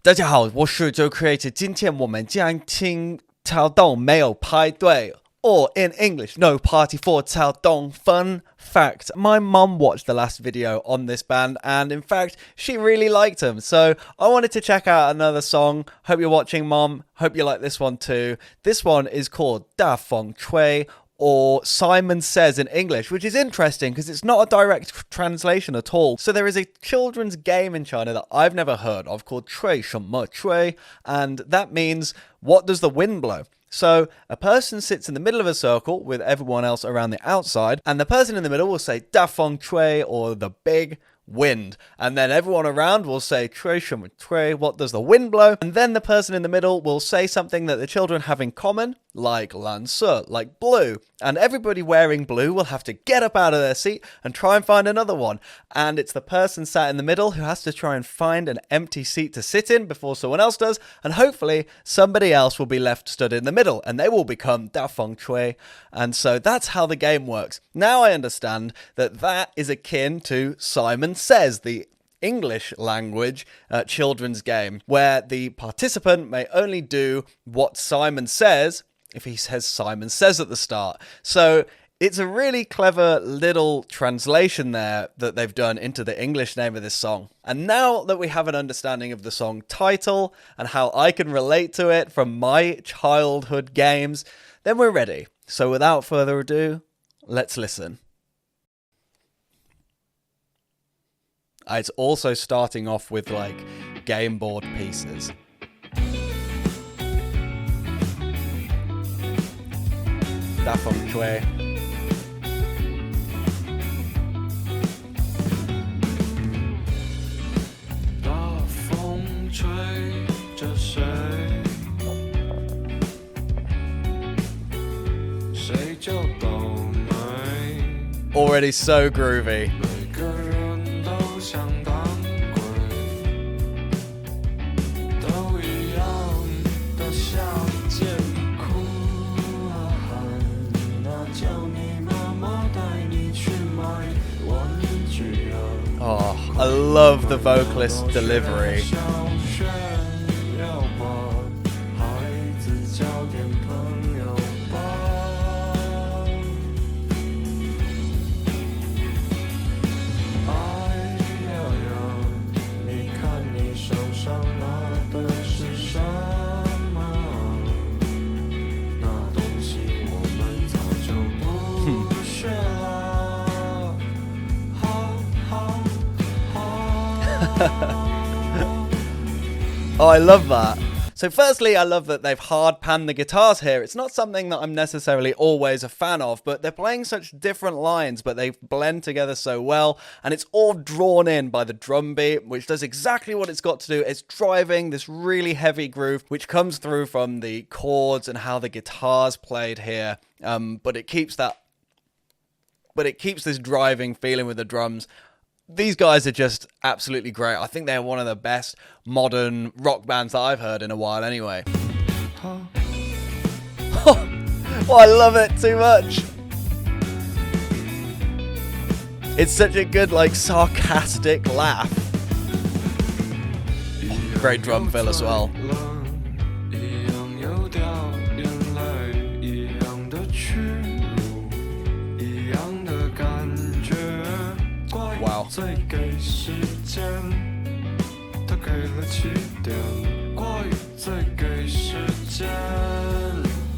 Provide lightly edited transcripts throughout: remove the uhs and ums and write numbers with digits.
大家好，我是周 Creator， 今天我们将听CaoDong没有派对 or in English, no party for CaoDong. Fun fact, my mum watched the last video on this band and in fact, she really liked them. So I wanted to check out another song. Hope you're watching, Mum. Hope you like this one too. This one is called Da Feng Chui, or Simon Says in English, which is interesting because it's not a direct translation at all. So there is a children's game in China that I've never heard of called Chui Shemme Chui, and that means, what does the wind blow? So a person sits in the middle of a circle with everyone else around the outside, and the person in the middle will say Da Feng Chui, or the big wind, and then everyone around will say Chui Shemme Chui, what does the wind blow? And then the person in the middle will say something that the children have in common, like lan se, like blue, and everybody wearing blue will have to get up out of their seat and try and find another one. And it's the person sat in the middle who has to try and find an empty seat to sit in before someone else does, and hopefully somebody else will be left stood in the middle and they will become Da Feng Chui. And so that's how the game works. Now I understand that that is akin to Simon Says, the English language children's game, where the participant may only do what Simon says if he says Simon Says at the start. So it's a really clever little translation there that they've done into the English name of this song. And now that we have an understanding of the song title and how I can relate to it from my childhood games, then we're ready. So without further ado, let's listen. It's also starting off with like game board pieces. Da Feng Chui. Da Feng Chui, 着谁？谁就懂没？ Already so groovy. 每个人都想当鬼，都一样的想见哭啊喊，那叫你妈妈带你去买玩具啊。 Oh, I love the vocalist delivery. 小炫耀吧，孩子交点朋友吧。哎呀呀，你看你手上拿的是什么？那东西我们早就不学了。哈哈哈。 Oh, I love that. So firstly, I love that they've hard panned the guitars here. It's not something that I'm necessarily always a fan of, but they're playing such different lines, but they blend together so well, and it's all drawn in by the drum beat, which does exactly what it's got to do. It's driving this really heavy groove, which comes through from the chords and how the guitar's played here, but it keeps this driving feeling with the drums. These guys are just absolutely great. I think they're one of the best modern rock bands that I've heard in a while anyway. Oh, I love it too much. It's such a good, like, sarcastic laugh. Oh, great drum fill as well. Wow. 再给时间，他给了起点。怪再给时间，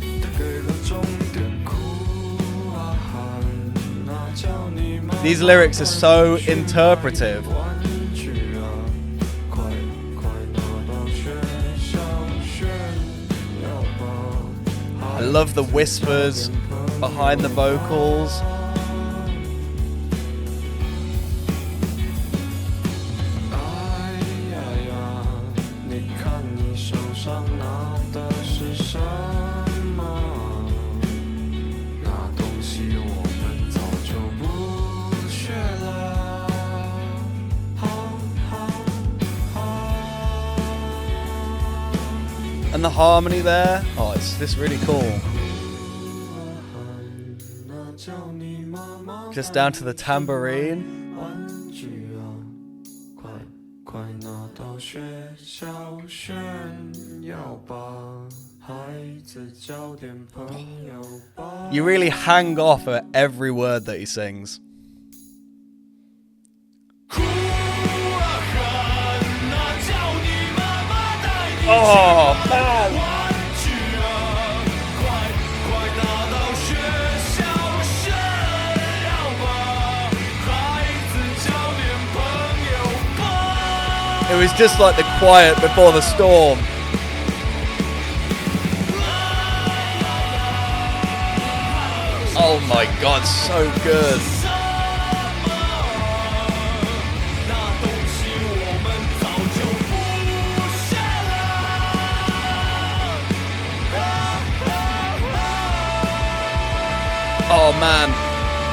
他给了终点。哭啊喊，那叫你妈妈。 These lyrics are so interpretive. 玩具啊，快快拿到学校炫耀吧。 I love the whispers behind the vocals. 拿的是什么？那东西我们早就不学了。And the harmony there, oh, it's this really cool. Just down to the tambourine. 玩具啊，快快拿到学校。小炫耀吧，孩子交点朋友吧。 You really hang off at every word that he sings. 哭啊喊啊，叫你妈妈带你去 Oh, 买 man. 玩具啊，快拿到学校炫耀吧，孩子交点朋友吧。 It was just like the quiet before the storm. Oh my god, so good. 那东西我们早就不屑了。 Oh man,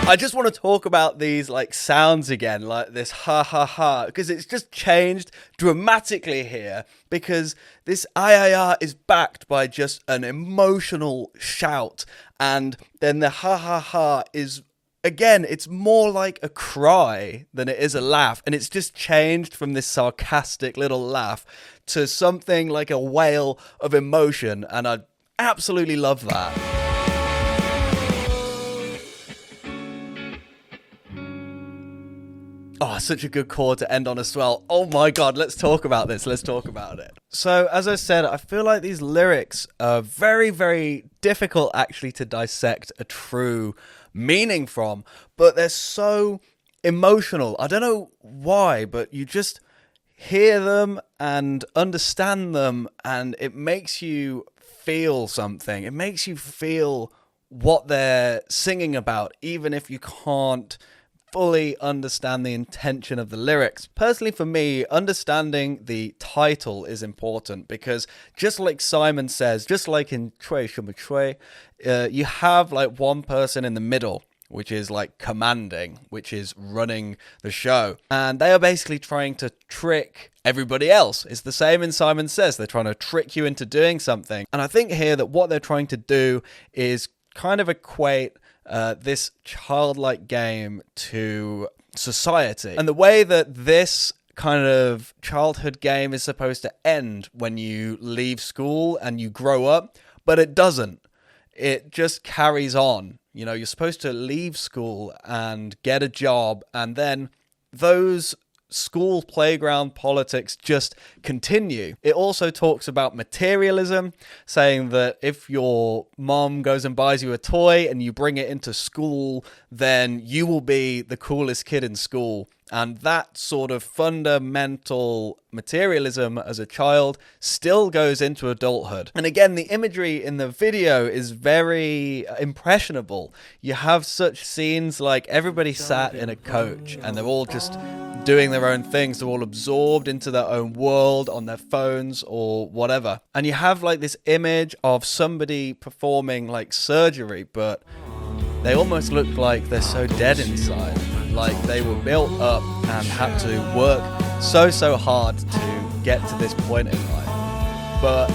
I just want to talk about these like sounds again, like this ha ha ha, because it's just changed dramatically here, because this ah is backed by just an emotional shout, and then the ha ha ha is, again, it's more like a cry than it is a laugh, and it's just changed from this sarcastic little laugh to something like a wail of emotion, and I absolutely love that. Oh, such a good chord to end on as well. Oh my god, let's talk about this. Let's talk about it. So, as I said, I feel like these lyrics are very, very difficult actually to dissect a true meaning from, but they're so emotional. I don't know why, but you just hear them and understand them, and it makes you feel something. It makes you feel what they're singing about, even if you can't fully understand the intention of the lyrics. Personally, for me, understanding the title is important, because just like Simon says, just like in Chui Shuma Chui, you have like one person in the middle, which is like commanding, which is running the show, and they are basically trying to trick everybody else. It's the same in Simon Says. They're trying to trick you into doing something, and I think here that what they're trying to do is kind of equate this childlike game to society, and the way that this kind of childhood game is supposed to end when you leave school and you grow up, but it doesn't. It just carries on. You know, you're supposed to leave school and get a job, and then those school playground politics just continue. It also talks about materialism, saying that if your mom goes and buys you a toy and you bring it into school, then you will be the coolest kid in school. And that sort of fundamental materialism as a child still goes into adulthood. And again, the imagery in the video is very impressionable. You have such scenes like everybody sat in a coach and they're all just doing their own things. They're all absorbed into their own world on their phones or whatever. And you have like this image of somebody performing like surgery, but they almost look like they're so dead inside. Like they were built up and had to work so hard to get to this point in life. But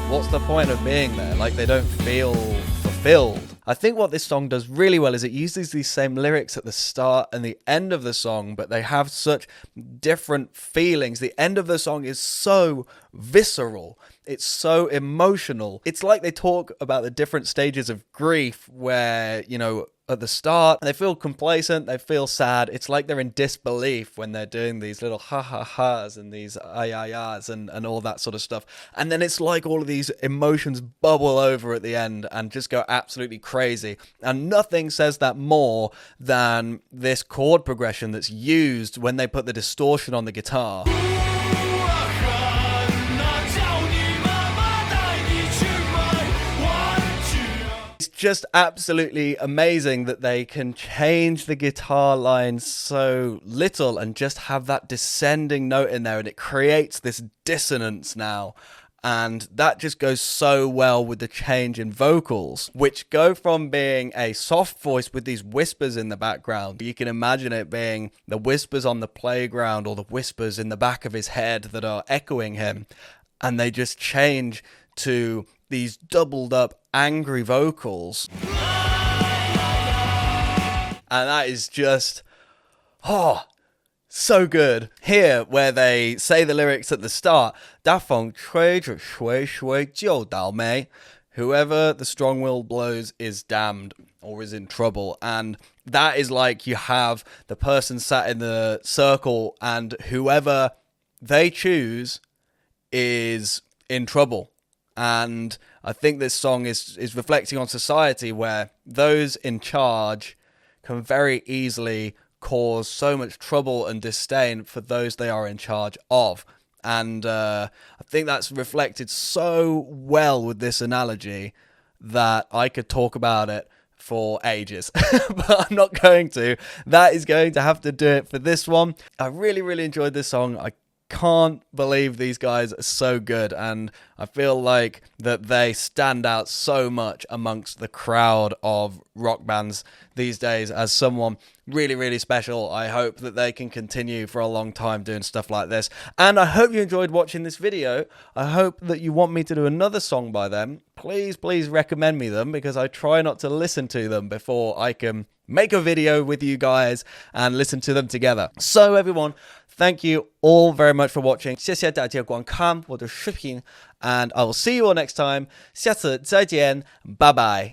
what's the point of being there? Like they don't feel fulfilled. I think what this song does really well is it uses these same lyrics at the start and the end of the song, but they have such different feelings. The end of the song is so visceral. It's so emotional. It's like they talk about the different stages of grief where, you know, at the start, they feel complacent, they feel sad. It's like they're in disbelief when they're doing these little ha-ha-has and these ay-ay-ahs and all that sort of stuff. And then it's like all of these emotions bubble over at the end and just go absolutely crazy. And nothing says that more than this chord progression that's used when they put the distortion on the guitar. Just absolutely amazing that they can change the guitar line so little and just have that descending note in there, and it creates this dissonance now, and that just goes so well with the change in vocals, which go from being a soft voice with these whispers in the background. You can imagine it being the whispers on the playground or the whispers in the back of his head that are echoing him, and they just change to these doubled up angry vocals, and that is just So good. Here, where they say the lyrics at the start, 大风吹着谁谁就倒霉. Whoever the strong wind blows is damned or is in trouble. And that is like you have the person sat in the circle and whoever they choose is in trouble. And I think this song is reflecting on society where those in charge can very easily cause so much trouble and disdain for those they are in charge of. And I think that's reflected so well with this analogy that I could talk about it for ages, but I'm not going to. That is going to have to do it for this one. I really, really enjoyed this song. I can't believe these guys are so good, and I feel like that they stand out so much amongst the crowd of rock bands these days as someone really, really special. I hope that they can continue for a long time doing stuff like this, and I hope you enjoyed watching this video. I hope that you want me to do another song by them. Please recommend me them, because I try not to listen to them before I can make a video with you guys and listen to them together. So everyone, thank you all very much for watching. 谢谢大家观看我的视频 and I will see you all next time. 下次再见，拜拜。